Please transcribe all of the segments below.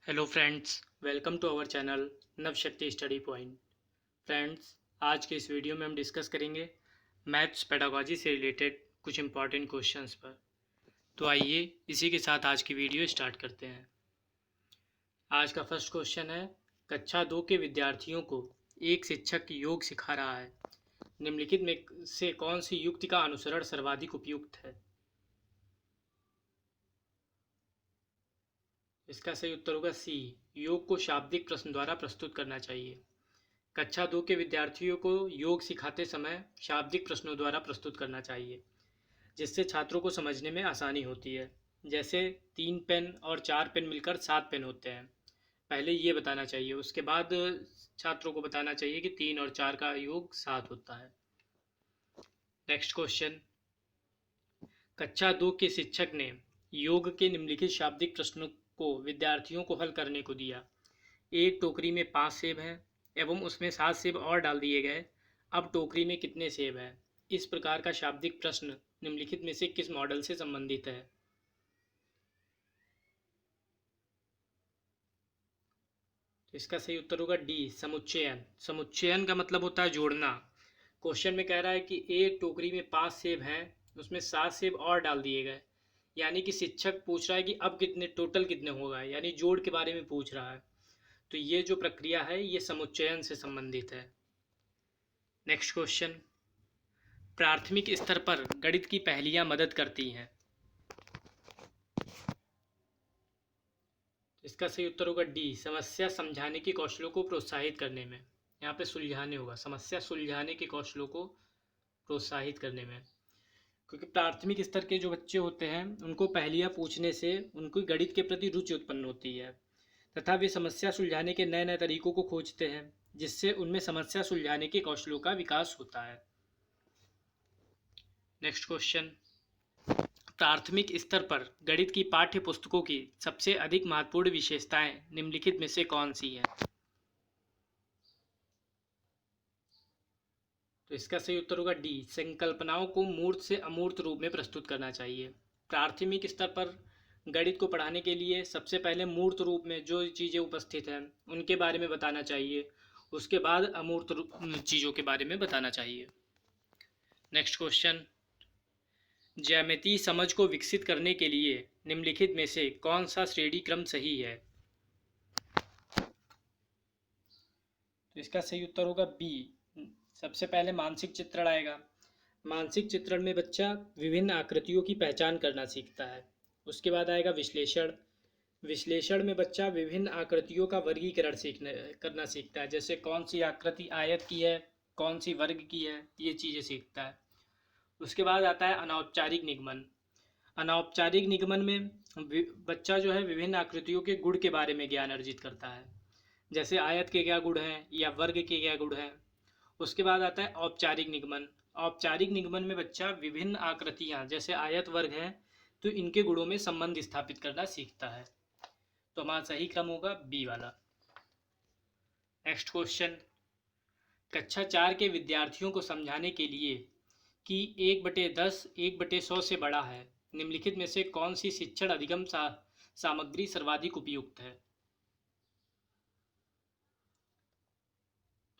Hello friends, welcome to our channel Navshakti study point. Friends, आज के इस वीडियो में हम डिस्कस करेंगे मैथ्स पेडागोजी से रिलेटेड कुछ इंपॉर्टेंट क्वेश्चंस पर। तो आइए इसी के साथ आज की वीडियो स्टार्ट करते हैं। आज का फर्स्ट क्वेश्चन है, कक्षा 2 के विद्यार्थियों को एक शिक्षक योग सिखा रहा है। निम्नलिखित में से कौन सी युक्ति का अनुसरण सर्वाधिक उपयुक्त है? इसका सही उत्तर होगा सी, योग को शाब्दिक प्रश्न द्वारा प्रस्तुत करना चाहिए। कक्षा 2 के विद्यार्थियों को योग सिखाते समय शाब्दिक प्रश्नों द्वारा प्रस्तुत करना चाहिए, जिससे छात्रों को समझने में आसानी होती है। जैसे 3 पेन और 4 पेन मिलकर 7 पेन होते हैं, पहले ये बताना चाहिए, उसके बाद छात्रों को बताना चाहिए कि 3 और 4 का योग 7 होता है। नेक्स्ट क्वेश्चन, कक्षा 2 के शिक्षक ने योग के निम्नलिखित शाब्दिक प्रश्नों को विद्यार्थियों को हल करने को दिया। एक टोकरी में 5 सेब हैं एवं उसमें 7 सेब और डाल दिए गए। अब टोकरी में कितने सेब हैं? इस प्रकार का शाब्दिक प्रश्न निम्नलिखित में से किस मॉडल से संबंधित है? तो इसका सही उत्तर होगा डी, समुच्चयन। समुच्चयन का मतलब होता है जोड़ना। क्वेश्चन में कह रहा है कि एक टोकरी में 5 सेब हैं, उसमें 7 सेब और डाल दिए गए, यानी कि शिक्षक पूछ रहा है कि अब कितने, टोटल कितने होगा, यानी जोड़ के बारे में पूछ रहा है। तो ये जो प्रक्रिया है ये समुच्चयन से संबंधित है। नेक्स्ट क्वेश्चन, प्राथमिक स्तर पर गणित की पहेलियां मदद करती हैं। इसका सही उत्तर होगा डी, समस्या समझाने के कौशलों को प्रोत्साहित करने में। यहाँ पे सुलझाने होगा, समस्या सुलझाने के कौशलों को प्रोत्साहित करने में। क्योंकि प्राथमिक स्तर के जो बच्चे होते हैं उनको पहेलियां पूछने से उनको गणित के प्रति रुचि उत्पन्न होती है तथा वे समस्या सुलझाने के नए नए तरीकों को खोजते हैं, जिससे उनमें समस्या सुलझाने के कौशलों का विकास होता है। नेक्स्ट क्वेश्चन, प्राथमिक स्तर पर गणित की पाठ्य पुस्तकों की सबसे अधिक महत्वपूर्ण विशेषताएं निम्नलिखित में से कौन सी हैं? तो इसका सही उत्तर होगा डी, संकल्पनाओं को मूर्त से अमूर्त रूप में प्रस्तुत करना चाहिए। प्राथमिक स्तर पर गणित को पढ़ाने के लिए सबसे पहले मूर्त रूप में जो चीज़ें उपस्थित हैं उनके बारे में बताना चाहिए, उसके बाद अमूर्त चीज़ों के बारे में बताना चाहिए। नेक्स्ट क्वेश्चन, ज्यामितीय समझ को विकसित करने के लिए निम्नलिखित में से कौन सा श्रेणी क्रम सही है? तो इसका सही उत्तर होगा बी, सबसे पहले मानसिक चित्रण आएगा। मानसिक चित्रण में बच्चा विभिन्न आकृतियों की पहचान करना सीखता है। उसके बाद आएगा विश्लेषण। विश्लेषण में बच्चा विभिन्न आकृतियों का वर्गीकरण करना सीखता है, जैसे कौन सी आकृति आयत की है, कौन सी वर्ग की है, ये चीज़ें सीखता है। उसके बाद आता है अनौपचारिक निगमन। अनौपचारिक निगमन में बच्चा जो है विभिन्न आकृतियों के गुण के बारे में ज्ञान अर्जित करता है, जैसे आयत के क्या गुण हैं या वर्ग के क्या गुण हैं। उसके बाद आता है औपचारिक निगमन। औपचारिक निगमन में बच्चा विभिन्न आकृतियाँ जैसे आयत वर्ग है तो इनके गुणों में संबंध स्थापित करना सीखता है। तो हमारा सही क्रम होगा बी वाला। नेक्स्ट क्वेश्चन, कक्षा 4 के विद्यार्थियों को समझाने के लिए कि 1/10 1/100 से बड़ा है, निम्नलिखित में से कौन सी शिक्षण अधिगम सामग्री सर्वाधिक उपयुक्त है?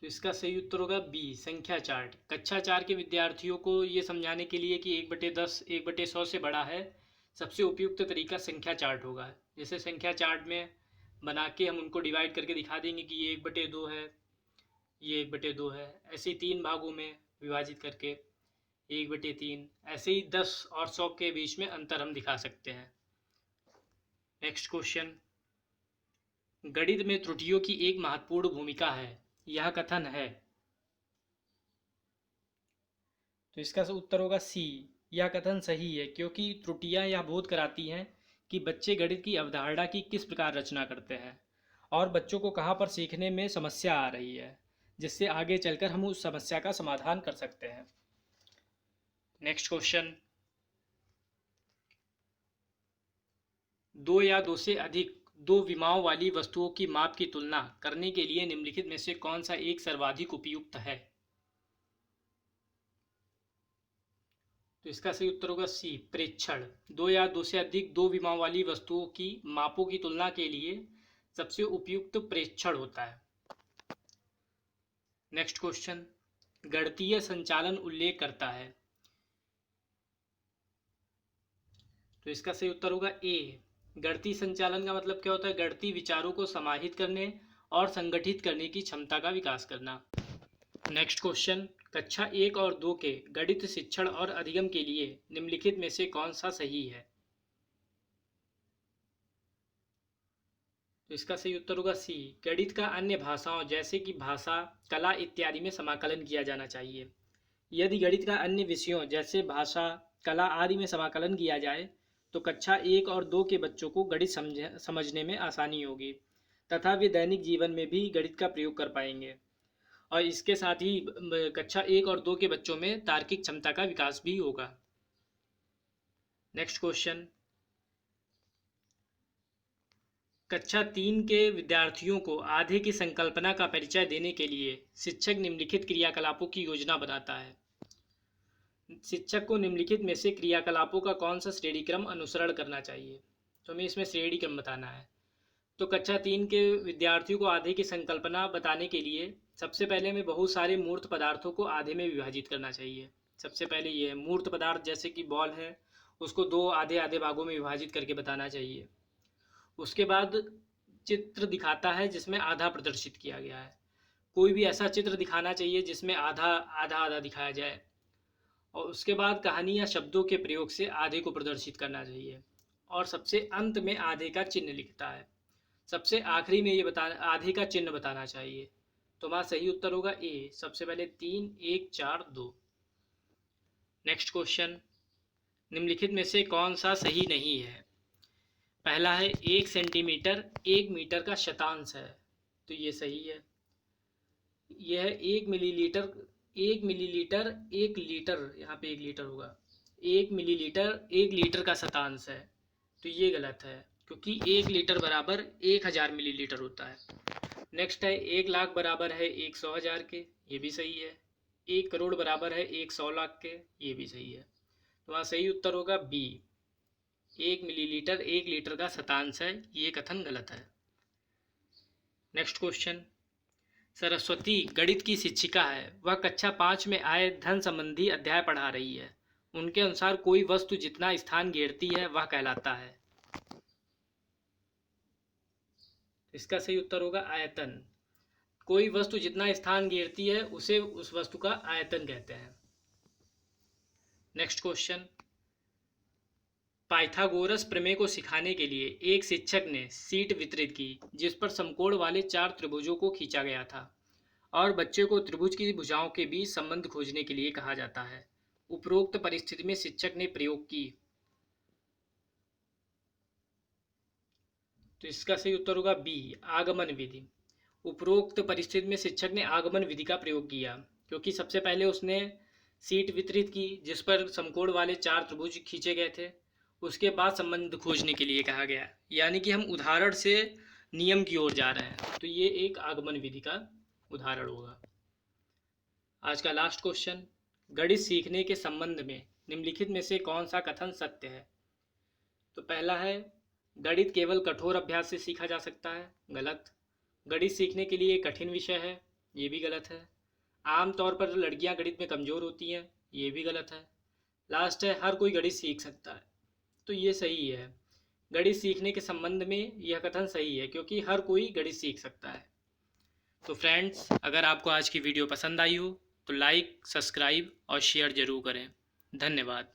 तो इसका सही उत्तर होगा बी, संख्या चार्ट। कक्षा 4 के विद्यार्थियों को ये समझाने के लिए कि 1/10 1/100 से बड़ा है, सबसे उपयुक्त तरीका संख्या चार्ट होगा। जैसे संख्या चार्ट में बना के हम उनको डिवाइड करके दिखा देंगे कि ये 1/2 है, ये 1/2 है, ऐसे ही 3 भागों में विभाजित करके 1/3, ऐसे ही 10 और 100 के बीच में अंतर हम दिखा सकते हैं। नेक्स्ट क्वेश्चन, गणित में त्रुटियों की एक महत्वपूर्ण भूमिका है, यह कथन है। तो इसका उत्तर होगा सी, यह कथन सही है, क्योंकि त्रुटियां यह बोध कराती हैं कि बच्चे गणित की अवधारणा की किस प्रकार रचना करते हैं और बच्चों को कहाँ पर सीखने में समस्या आ रही है, जिससे आगे चलकर हम उस समस्या का समाधान कर सकते हैं। नेक्स्ट क्वेश्चन, दो या दो से अधिक दो विमाओं वाली वस्तुओं की माप की तुलना करने के लिए निम्नलिखित में से कौन सा एक सर्वाधिक उपयुक्त है? तो इसका सही उत्तर होगा सी, प्रेक्षण। दो या दो से अधिक दो विमाओं वाली वस्तुओं की मापों की तुलना के लिए सबसे उपयुक्त प्रेक्षण होता है। नेक्स्ट क्वेश्चन, गणितीय संचालन उल्लेख करता है। तो इसका सही उत्तर होगा ए। गणितीय संचालन का मतलब क्या होता है? गणितीय विचारों को समाहित करने और संगठित करने की क्षमता का विकास करना। नेक्स्ट क्वेश्चन, कक्षा 1 और 2 के गणित शिक्षण और अधिगम के लिए निम्नलिखित में से कौन सा सही है? तो इसका सही उत्तर होगा सी। गणित का अन्य भाषाओं जैसे कि भाषा, कला इत्यादि में समाकलन किया जाना चाहिए। यदि गणित का अन्य विषयों जैसे भाषा, कला आदि में समाकलन किया जाए तो कक्षा 1 और 2 के बच्चों को गणित समझने में आसानी होगी तथा वे दैनिक जीवन में भी गणित का प्रयोग कर पाएंगे। और इसके साथ ही कक्षा 1 और 2 के बच्चों में तार्किक क्षमता का विकास भी होगा। नेक्स्ट क्वेश्चन, कक्षा 3 के विद्यार्थियों को आधे की संकल्पना का परिचय देने के लिए शिक्षक निम्नलिखित क्रियाकलापों की योजना बनाता है। शिक्षक को निम्नलिखित में से क्रियाकलापों का कौन सा श्रेणी क्रम अनुसरण करना चाहिए? तो हमें इसमें श्रेणी क्रम बताना है। तो कक्षा 3 के विद्यार्थियों को आधे की संकल्पना बताने के लिए सबसे पहले हमें बहुत सारे मूर्त पदार्थों को आधे में विभाजित करना चाहिए। सबसे पहले ये है मूर्त पदार्थ, जैसे कि बॉल है, उसको 2 आधे आधे भागों में विभाजित करके बताना चाहिए। उसके बाद चित्र दिखाता है जिसमें आधा प्रदर्शित किया गया है। कोई भी ऐसा चित्र दिखाना चाहिए जिसमें आधा आधा आधा दिखाया जाए। और उसके बाद कहानी या शब्दों के प्रयोग से आधे को प्रदर्शित करना चाहिए। और सबसे अंत में आधे का चिन्ह लिखता है। सबसे आखिरी में ये आधे का चिन्ह बताना चाहिए। तो हमारा सही उत्तर होगा ए। सबसे पहले 3 1 4 2। नेक्स्ट क्वेश्चन, निम्नलिखित में से कौन सा सही नहीं है? पहला है 1 सेंटीमीटर 1 मीटर का शतांश है। तो ये सही है। यह है 1 मिलीलीटर 1 लीटर, यहाँ पे 1 लीटर होगा। 1 मिलीलीटर 1 लीटर का शतांश है। तो ये गलत है क्योंकि 1 लीटर बराबर 1000 मिलीलीटर होता है। नेक्स्ट है 1 लाख बराबर है 100,000 के, ये भी सही है। 1 करोड़ बराबर है 100 लाख के, ये भी सही है। तो वहाँ सही उत्तर होगा बी। 1 मिलीलीटर 1 लीटर का शतांश है, ये कथन गलत है। नेक्स्ट क्वेश्चन, सरस्वती गणित की शिक्षिका है। वह कक्षा 5 में आए धन संबंधी अध्याय पढ़ा रही है। उनके अनुसार कोई वस्तु जितना स्थान घेरती है वह कहलाता है। इसका सही उत्तर होगा आयतन। कोई वस्तु जितना स्थान घेरती है उसे उस वस्तु का आयतन कहते हैं। नेक्स्ट क्वेश्चन, पाइथागोरस प्रमेय को सिखाने के लिए एक शिक्षक ने शीट वितरित की जिस पर समकोण वाले 4 त्रिभुजों को खींचा गया था और बच्चे को त्रिभुज की भुजाओं के बीच संबंध खोजने के लिए कहा जाता है। उपरोक्त परिस्थिति में शिक्षक ने प्रयोग की। तो इसका सही उत्तर होगा बी, आगमन विधि। उपरोक्त परिस्थिति में शिक्षक ने आगमन विधि का प्रयोग किया क्योंकि सबसे पहले उसने शीट वितरित की जिस पर समकोण वाले 4 त्रिभुज खींचे गए थे। उसके बाद संबंध खोजने के लिए कहा गया, यानी कि हम उदाहरण से नियम की ओर जा रहे हैं। तो ये एक आगमन विधि का उदाहरण होगा। आज का लास्ट क्वेश्चन, गणित सीखने के संबंध में निम्नलिखित में से कौन सा कथन सत्य है? तो पहला है गणित केवल कठोर अभ्यास से सीखा जा सकता है, गलत। गणित सीखने के लिए कठिन विषय है, ये भी गलत है। आमतौर पर लड़कियां गणित में कमज़ोर होती हैं, ये भी गलत है। लास्ट है हर कोई गणित सीख सकता है, तो ये सही है। गणित सीखने के संबंध में यह कथन सही है क्योंकि हर कोई गणित सीख सकता है। तो फ्रेंड्स, अगर आपको आज की वीडियो पसंद आई हो तो लाइक, सब्सक्राइब और शेयर ज़रूर करें। धन्यवाद।